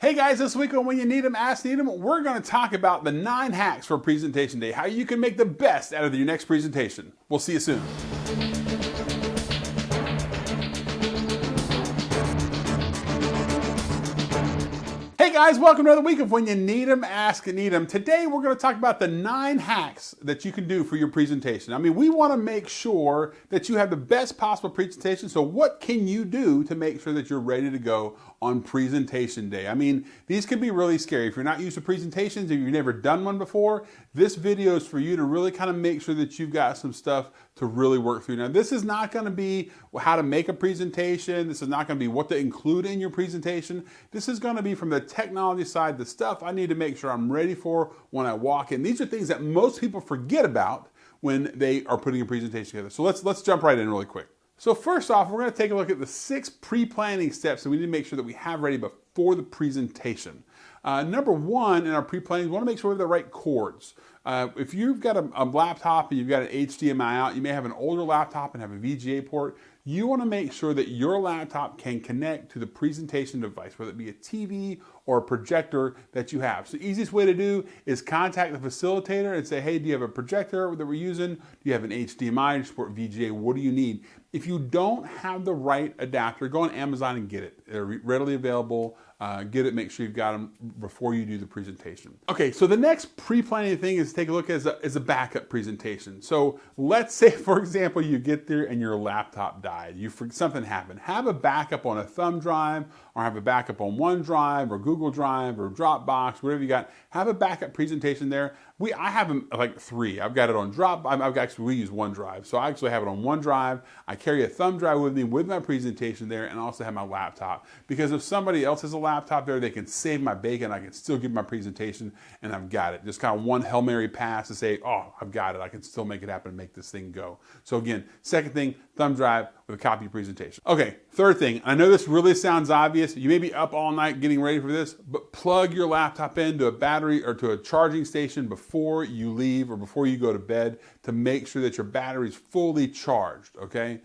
Hey guys, this week on When You Need 'Em, Ask Neadom, we're going to talk about the 9 hacks for presentation day, how you can make the best out of your next presentation. We'll see you soon. Hey guys, welcome to another week of When You Need 'Em, Ask Neadom. Today we're going to talk about the 9 hacks that you can do for your presentation. I mean, we want to make sure that you have the best possible presentation, so what can you do to make sure that you're ready to go on presentation day? I mean, these can be really scary. If you're not used to presentations, if you've never done one before, this video is for you to really kind of make sure that you've got some stuff to really work through. Now, this is not going to be how to make a presentation. This is not going to be what to include in your presentation. This is going to be from the technology side, the stuff I need to make sure I'm ready for when I walk in. These are things that most people forget about when they are putting a presentation together. So let's jump right in really quick. So first off, we're going to take a look at the 6 pre-planning steps that we need to make sure that we have ready before the presentation. Number 1 in our pre-planning, we want to make sure we have the right cords. If you've got a laptop and you've got an HDMI out, you may have an older laptop and have a VGA port. You want to make sure that your laptop can connect to the presentation device, whether it be a TV or a projector that you have. So the easiest way to do is contact the facilitator and say, hey, do you have a projector that we're using? Do you have an HDMI? Do you support VGA? What do you need? If you don't have the right adapter, go on Amazon and get it. They're readily available. Get it, make sure you've got them before you do the presentation. Okay, so the next pre-planning thing is to take a look as a backup presentation. So let's say, for example, you get there and your laptop died. Something happened. Have a backup on a thumb drive, or have a backup on OneDrive or Google Drive or Dropbox, whatever you got. Have a backup presentation there. I have them like 3. I've got it on we use OneDrive. So I actually have it on OneDrive. I carry a thumb drive with me with my presentation there, and also have my laptop. Because if somebody else has a laptop there, they can save my bacon. I can still give my presentation, and I've got it. Just kind of one Hail Mary pass to say, oh, I've got it. I can still make it happen and make this thing go. So again, second thing, thumb drive with a copy of your presentation. Okay, third thing, I know this really sounds obvious. You may be up all night getting ready for this, but plug your laptop into a battery or to a charging station before you leave or before you go to bed to make sure that your battery is fully charged, okay?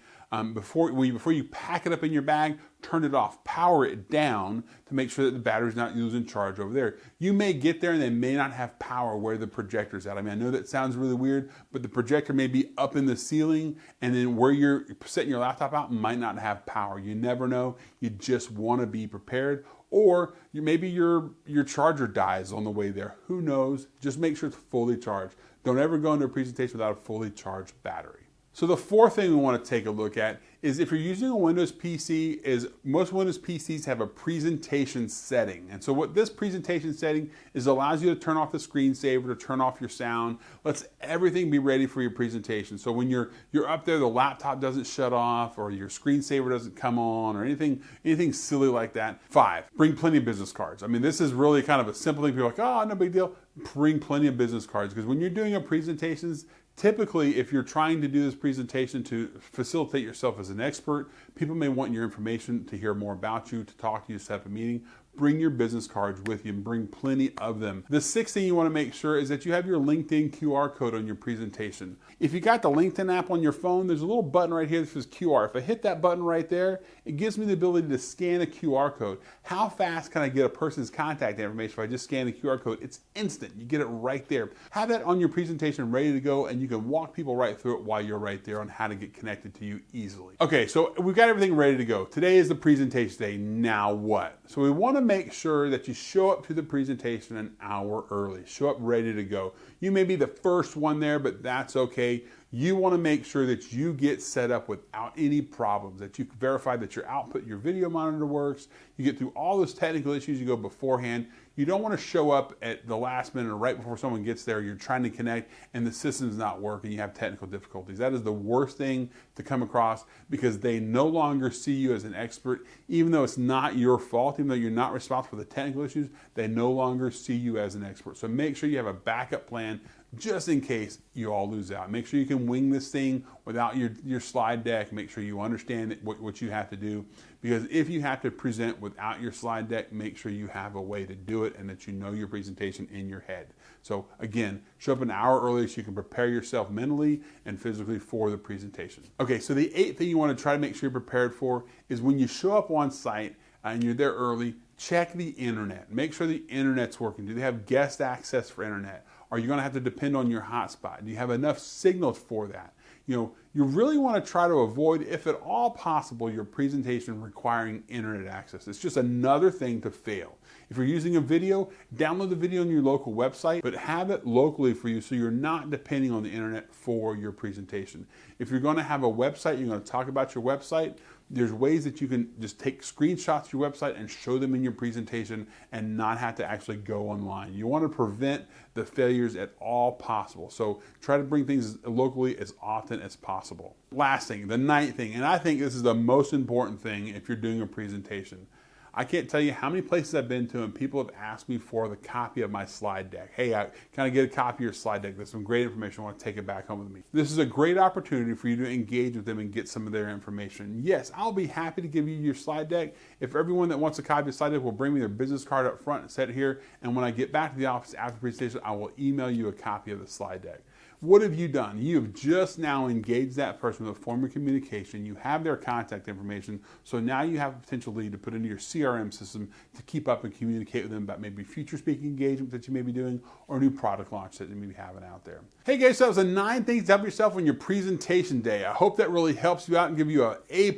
Before you pack it up in your bag, turn it off, power it down to make sure that the battery's not losing charge over there. You may get there and they may not have power where the projector's at. I mean, I know that sounds really weird, but the projector may be up in the ceiling, and then where you're setting your laptop out might not have power. You never know. You just want to be prepared. Or maybe your charger dies on the way there. Who knows? Just make sure it's fully charged. Don't ever go into a presentation without a fully charged battery. So the fourth thing we want to take a look at is if you're using a Windows PC, is most Windows PCs have a presentation setting. And so what this presentation setting is allows you to turn off the screensaver, to turn off your sound, lets everything be ready for your presentation. So when you're up there, the laptop doesn't shut off or your screensaver doesn't come on or anything silly like that. 5, bring plenty of business cards. I mean, this is really kind of a simple thing. People are like, oh, no big deal. Bring plenty of business cards, because when you're doing a presentations, typically, if you're trying to do this presentation to facilitate yourself as an expert, people may want your information to hear more about you, to talk to you, set up a meeting. Bring your business cards with you and bring plenty of them. The 6th thing you want to make sure is that you have your LinkedIn QR code on your presentation. If you got the LinkedIn app on your phone, there's a little button right here that says QR. If I hit that button right there, it gives me the ability to scan a QR code. How fast can I get a person's contact information if I just scan the QR code? It's instant. You get it right there. Have that on your presentation ready to go, and you can walk people right through it while you're right there on how to get connected to you easily. Okay, so we've got everything ready to go. Today is the presentation day. Now what? So we want to make sure that you show up to the presentation an hour early. Show up ready to go. You may be the first one there, but that's okay. You want to make sure that you get set up without any problems, that you verify that your output, your video monitor works. You get through all those technical issues you go beforehand. You don't want to show up at the last minute or right before someone gets there. You're trying to connect and the system's not working. You have technical difficulties. That is the worst thing to come across, because they no longer see you as an expert. Even though it's not your fault, even though you're not responsible for the technical issues, they no longer see you as an expert. So make sure you have a backup plan just in case you all lose out. Make sure you can wing this thing without your slide deck. Make sure you understand what you have to do, because if you have to present without your slide deck, make sure you have a way to do it and that you know your presentation in your head. So again, show up an hour early so you can prepare yourself mentally and physically for the presentation. Okay, so the 8th thing you want to try to make sure you're prepared for is when you show up on site and you're there early, check the internet. Make sure the internet's working. Do they have guest access for internet? Are you going to have to depend on your hotspot? Do you have enough signals for that? You really want to try to avoid, if at all possible, your presentation requiring internet access. It's just another thing to fail. If you're using a video, download the video on your local website, but have it locally for you so you're not depending on the internet for your presentation. If you're going to have a website, you're going to talk about your website, there's ways that you can just take screenshots of your website and show them in your presentation and not have to actually go online. You want to prevent the failures at all possible. So try to bring things locally as often as possible. Last thing, the ninth thing, and I think this is the most important thing if you're doing a presentation. I can't tell you how many places I've been to and people have asked me for the copy of my slide deck. Hey, can I get a copy of your slide deck? There's some great information. I want to take it back home with me. This is a great opportunity for you to engage with them and get some of their information. Yes, I'll be happy to give you your slide deck. If everyone that wants a copy of the slide deck will bring me their business card up front and set it here, and when I get back to the office after the presentation, I will email you a copy of the slide deck. What have you done? You have just now engaged that person with a form of communication. You have their contact information, so now you have a potential lead to put into your CRM system to keep up and communicate with them about maybe future speaking engagements that you may be doing or a new product launch that you may be having out there. Hey guys, so that was the 9 things to help yourself on your presentation day. I hope that really helps you out and give you an A+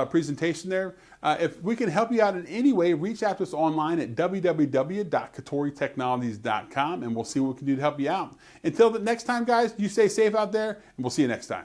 presentation there. If we can help you out in any way, reach out to us online at www.kotoritechnologies.com and we'll see what we can do to help you out. Until the next time, guys, you stay safe out there and we'll see you next time.